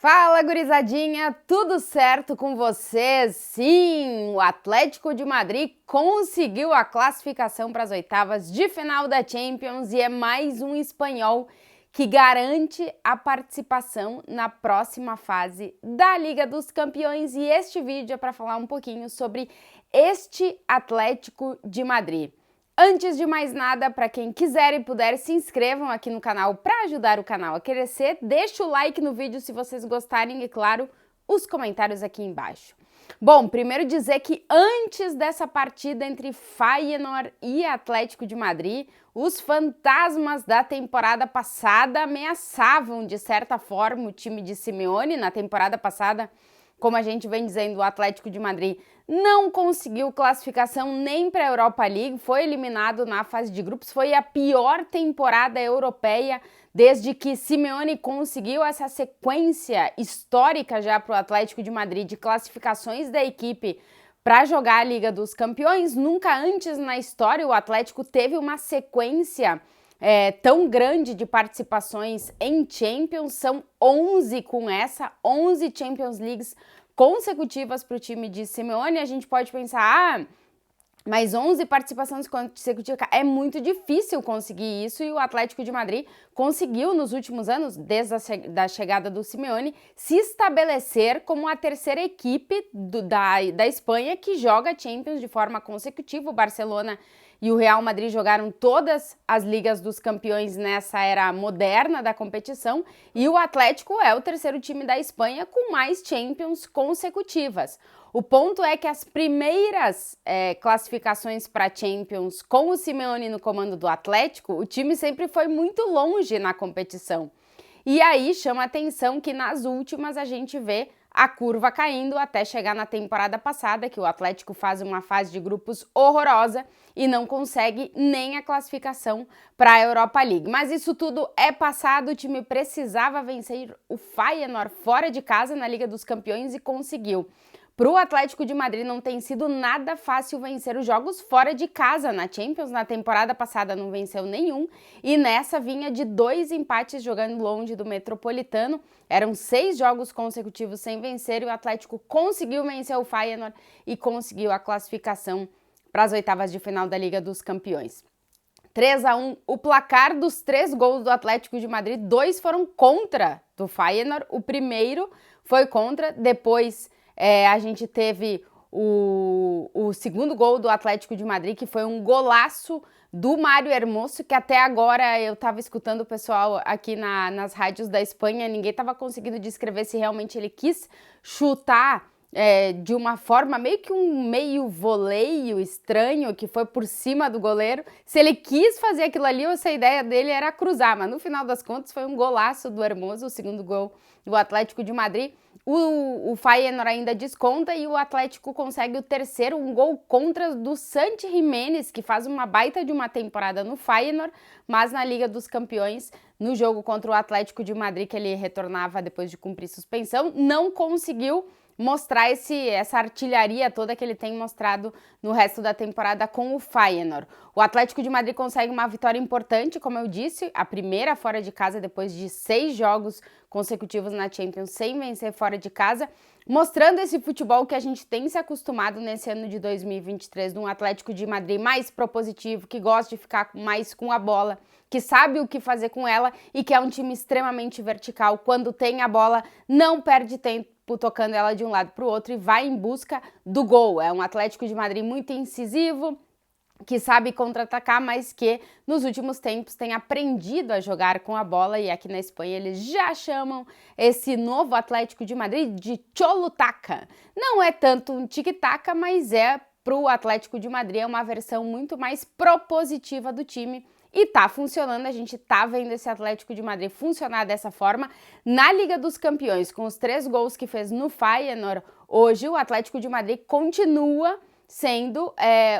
Fala, gurizadinha, tudo certo com vocês? Sim, o Atlético de Madrid conseguiu a classificação para as oitavas de final da Champions e é mais um espanhol que garante a participação na próxima fase da Liga dos Campeões. E este vídeo é para falar um pouquinho sobre este Atlético de Madrid. Antes de mais nada, para quem quiser e puder, se inscrevam aqui no canal para ajudar o canal a crescer. Deixa o like no vídeo se vocês gostarem e, claro, os comentários aqui embaixo. Bom, primeiro dizer que antes dessa partida entre Feyenoord e Atlético de Madrid, os fantasmas da temporada passada ameaçavam, de certa forma, o time de Simeone. Na temporada passada, como a gente vem dizendo, o Atlético de Madrid não conseguiu classificação nem para a Europa League, foi eliminado na fase de grupos, foi a pior temporada europeia desde que Simeone conseguiu essa sequência histórica já para o Atlético de Madrid de classificações da equipe para jogar a Liga dos Campeões. Nunca antes na história o Atlético teve uma sequência tão grande de participações em Champions. São 11 com 11 Champions Leagues consecutivas para o time de Simeone. A gente pode pensar, mas 11 participações consecutivas, é muito difícil conseguir isso, e o Atlético de Madrid conseguiu nos últimos anos, desde a chegada do Simeone, se estabelecer como a terceira equipe da Espanha que joga Champions de forma consecutiva. O Barcelona e o Real Madrid jogaram todas as Ligas dos Campeões nessa era moderna da competição, e o Atlético é o terceiro time da Espanha com mais Champions consecutivas. O ponto é que as primeiras classificações para Champions com o Simeone no comando do Atlético, o time sempre foi muito longe na competição. E aí chama atenção que nas últimas a gente vê a curva caindo até chegar na temporada passada, que o Atlético faz uma fase de grupos horrorosa e não consegue nem a classificação para a Europa League. Mas isso tudo é passado, o time precisava vencer o Feyenoord fora de casa na Liga dos Campeões e conseguiu. Para o Atlético de Madrid não tem sido nada fácil vencer os jogos fora de casa na Champions. Na temporada passada não venceu nenhum e nessa vinha de 2 empates jogando longe do Metropolitano. Eram 6 jogos consecutivos sem vencer e o Atlético conseguiu vencer o Feyenoord e conseguiu a classificação para as oitavas de final da Liga dos Campeões. 3-1, o placar dos 3 gols do Atlético de Madrid, 2 foram contra do Feyenoord. O primeiro foi contra, depois a gente teve o segundo gol do Atlético de Madrid, que foi um golaço do Mário Hermoso, que até agora eu estava escutando o pessoal aqui nas rádios da Espanha, ninguém estava conseguindo descrever se realmente ele quis chutar de uma forma meio que um meio voleio estranho, que foi por cima do goleiro. Se ele quis fazer aquilo ali ou se a ideia dele era cruzar, mas no final das contas foi um golaço do Hermoso, o segundo gol do Atlético de Madrid. O Feyenoord ainda desconta e o Atlético consegue o terceiro, um gol contra do Santi Giménez, que faz uma baita de uma temporada no Feyenoord, mas na Liga dos Campeões, no jogo contra o Atlético de Madrid, que ele retornava depois de cumprir suspensão, não conseguiu mostrar essa artilharia toda que ele tem mostrado no resto da temporada com o Feyenoord. O Atlético de Madrid consegue uma vitória importante, como eu disse, a primeira fora de casa depois de 6 jogos consecutivos na Champions sem vencer fora de casa, mostrando esse futebol que a gente tem se acostumado nesse ano de 2023, de um Atlético de Madrid mais propositivo, que gosta de ficar mais com a bola, que sabe o que fazer com ela e que é um time extremamente vertical. Quando tem a bola, não perde tempo tocando ela de um lado para o outro e vai em busca do gol. É um Atlético de Madrid muito incisivo, que sabe contra-atacar, mas que nos últimos tempos tem aprendido a jogar com a bola, e aqui na Espanha eles já chamam esse novo Atlético de Madrid de Cholo-Taca. Não é tanto um tic-tac, mas para o Atlético de Madrid é uma versão muito mais propositiva do time. E tá funcionando, a gente tá vendo esse Atlético de Madrid funcionar dessa forma. Na Liga dos Campeões, com os 3 gols que fez no Feyenoord, hoje o Atlético de Madrid continua sendo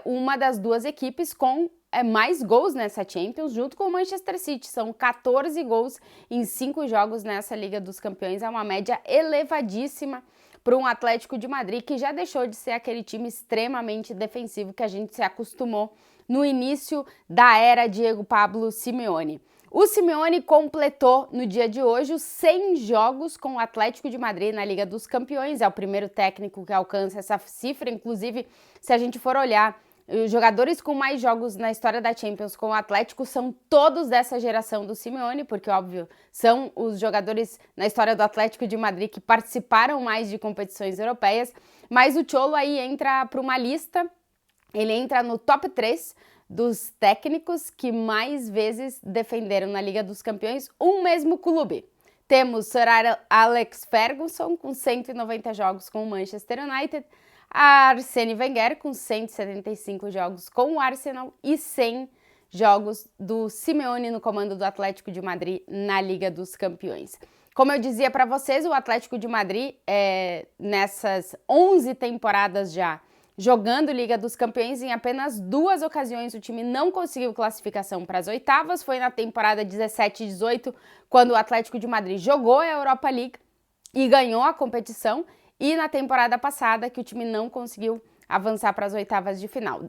uma das 2 equipes com mais gols nessa Champions, junto com o Manchester City. São 14 gols em 5 jogos nessa Liga dos Campeões, é uma média elevadíssima para um Atlético de Madrid que já deixou de ser aquele time extremamente defensivo que a gente se acostumou no início da era Diego Pablo Simeone. O Simeone completou no dia de hoje os 100 jogos com o Atlético de Madrid na Liga dos Campeões. É o primeiro técnico que alcança essa cifra. Inclusive, se a gente for olhar, os jogadores com mais jogos na história da Champions com o Atlético são todos dessa geração do Simeone, porque, óbvio, são os jogadores na história do Atlético de Madrid que participaram mais de competições europeias. Mas o Cholo aí entra para uma lista, ele entra no top 3 dos técnicos que mais vezes defenderam na Liga dos Campeões um mesmo clube. Temos Sir Alex Ferguson com 190 jogos com o Manchester United, Arsène Wenger com 175 jogos com o Arsenal e 100 jogos do Simeone no comando do Atlético de Madrid na Liga dos Campeões. Como eu dizia para vocês, o Atlético de Madrid, nessas 11 temporadas já, jogando Liga dos Campeões, em apenas 2 ocasiões o time não conseguiu classificação para as oitavas. Foi na temporada 17 e 18, quando o Atlético de Madrid jogou a Europa League e ganhou a competição. E na temporada passada, que o time não conseguiu avançar para as oitavas de final.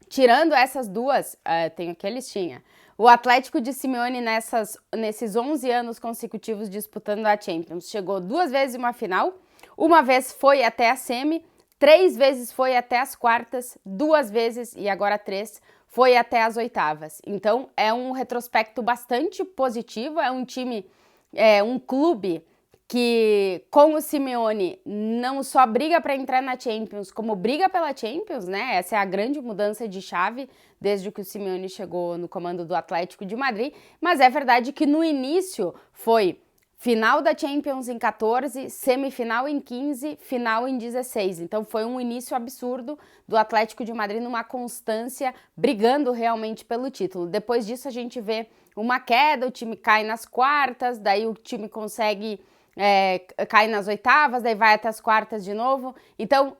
Tirando essas duas, tenho aqui a listinha. O Atlético de Simeone, nesses 11 anos consecutivos disputando a Champions, chegou 2 vezes em uma final, uma vez foi até a semi, 3 vezes foi até as quartas, 2 vezes, e agora 3, foi até as oitavas. Então, é um retrospecto bastante positivo, é um time, um clube que, com o Simeone, não só briga para entrar na Champions, como briga pela Champions, né? Essa é a grande mudança de chave desde que o Simeone chegou no comando do Atlético de Madrid. Mas é verdade que no início foi final da Champions em 14, semifinal em 15, final em 16. Então foi um início absurdo do Atlético de Madrid numa constância, brigando realmente pelo título. Depois disso a gente vê uma queda, o time cai nas quartas, daí o time consegue cai nas oitavas, daí vai até as quartas de novo. Então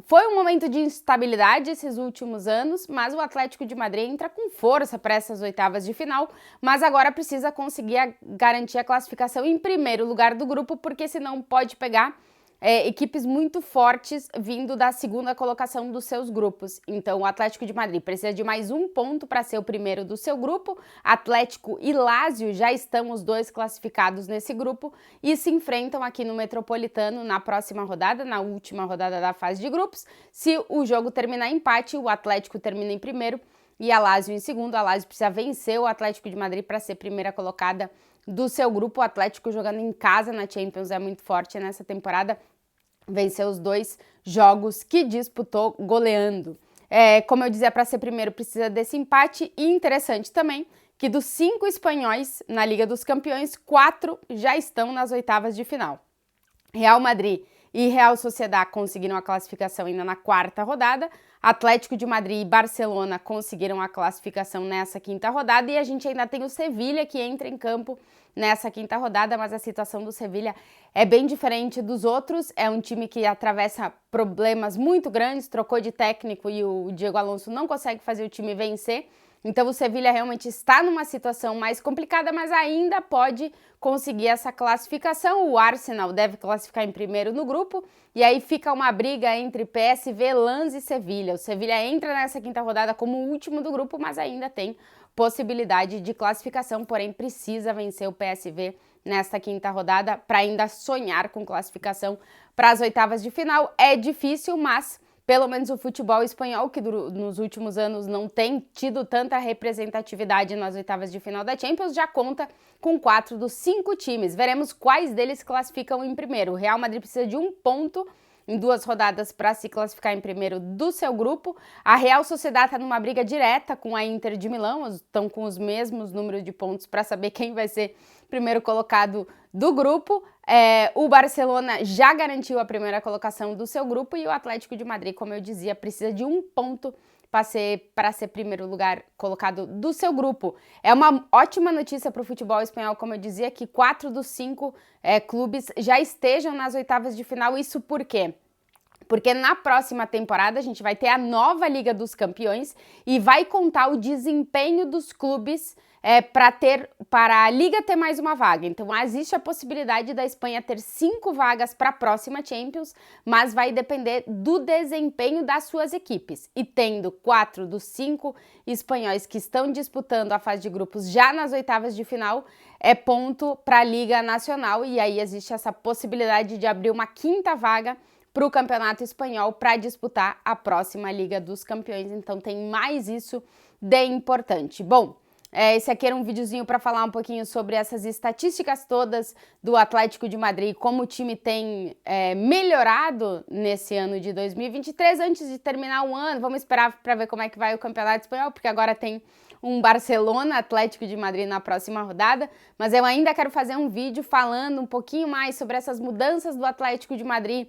foi um momento de instabilidade esses últimos anos, mas o Atlético de Madrid entra com força para essas oitavas de final, mas agora precisa conseguir garantir a classificação em primeiro lugar do grupo, porque senão pode pegar equipes muito fortes vindo da segunda colocação dos seus grupos. Então o Atlético de Madrid precisa de mais um ponto para ser o primeiro do seu grupo. Atlético e Lazio já estão os dois classificados nesse grupo e se enfrentam aqui no Metropolitano na próxima rodada, na última rodada da fase de grupos. Se o jogo terminar em empate, o Atlético termina em primeiro e a Lazio em segundo. A Lazio precisa vencer o Atlético de Madrid para ser primeira colocada do seu grupo. O Atlético jogando em casa na Champions é muito forte nessa temporada, venceu os 2 jogos que disputou goleando. Como eu dizia, para ser primeiro precisa desse empate, e interessante também que dos 5 espanhóis na Liga dos Campeões, 4 já estão nas oitavas de final. Real Madrid e Real Sociedad conseguiram a classificação ainda na 4ª rodada, Atlético de Madrid e Barcelona conseguiram a classificação nessa 5ª rodada, e a gente ainda tem o Sevilla que entra em campo nessa 5ª rodada, mas a situação do Sevilla é bem diferente dos outros. É um time que atravessa problemas muito grandes, trocou de técnico e o Diego Alonso não consegue fazer o time vencer. Então o Sevilla realmente está numa situação mais complicada, mas ainda pode conseguir essa classificação. O Arsenal deve classificar em primeiro no grupo, e aí fica uma briga entre PSV, Lens e Sevilla. O Sevilla entra nessa 5ª rodada como o último do grupo, mas ainda tem possibilidade de classificação, porém precisa vencer o PSV nesta 5ª rodada para ainda sonhar com classificação para as oitavas de final. É difícil, mas pelo menos o futebol espanhol, que nos últimos anos não tem tido tanta representatividade nas oitavas de final da Champions, já conta com 4 dos 5 times. Veremos quais deles classificam em primeiro. O Real Madrid precisa de 1 ponto em 2 rodadas para se classificar em primeiro do seu grupo. A Real Sociedad está numa briga direta com a Inter de Milão, estão com os mesmos números de pontos para saber quem vai ser primeiro colocado do grupo. O Barcelona já garantiu a primeira colocação do seu grupo, e o Atlético de Madrid, como eu dizia, precisa de 1 ponto para ser primeiro lugar colocado do seu grupo. É uma ótima notícia para o futebol espanhol, como eu dizia, que 4 dos 5 clubes já estejam nas oitavas de final. Isso por quê? Porque na próxima temporada a gente vai ter a nova Liga dos Campeões e vai contar o desempenho dos clubes para a Liga ter mais uma vaga. Então, existe a possibilidade da Espanha ter 5 vagas para a próxima Champions, mas vai depender do desempenho das suas equipes. E tendo 4 dos 5 espanhóis que estão disputando a fase de grupos já nas oitavas de final, é ponto para a Liga Nacional, e aí existe essa possibilidade de abrir uma 5ª vaga para o Campeonato Espanhol para disputar a próxima Liga dos Campeões. Então tem mais isso de importante. Bom, esse aqui era um videozinho para falar um pouquinho sobre essas estatísticas todas do Atlético de Madrid, como o time tem melhorado nesse ano de 2023. Antes de terminar o ano, vamos esperar para ver como é que vai o Campeonato Espanhol, porque agora tem um Barcelona Atlético de Madrid na próxima rodada, mas eu ainda quero fazer um vídeo falando um pouquinho mais sobre essas mudanças do Atlético de Madrid,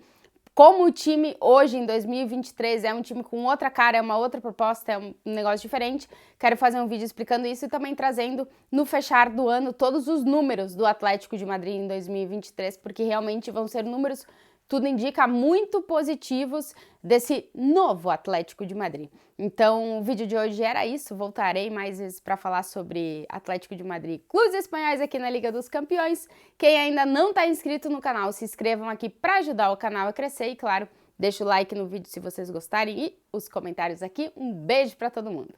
como o time hoje, em 2023, é um time com outra cara, é uma outra proposta, é um negócio diferente. Quero fazer um vídeo explicando isso e também trazendo, no fechar do ano, todos os números do Atlético de Madrid em 2023, porque realmente vão ser números, tudo indica, muito positivos desse novo Atlético de Madrid. Então, o vídeo de hoje era isso. Voltarei mais vezes para falar sobre Atlético de Madrid, clubes espanhóis aqui na Liga dos Campeões. Quem ainda não está inscrito no canal, se inscrevam aqui para ajudar o canal a crescer e, claro, deixa o like no vídeo se vocês gostarem e os comentários aqui. Um beijo para todo mundo!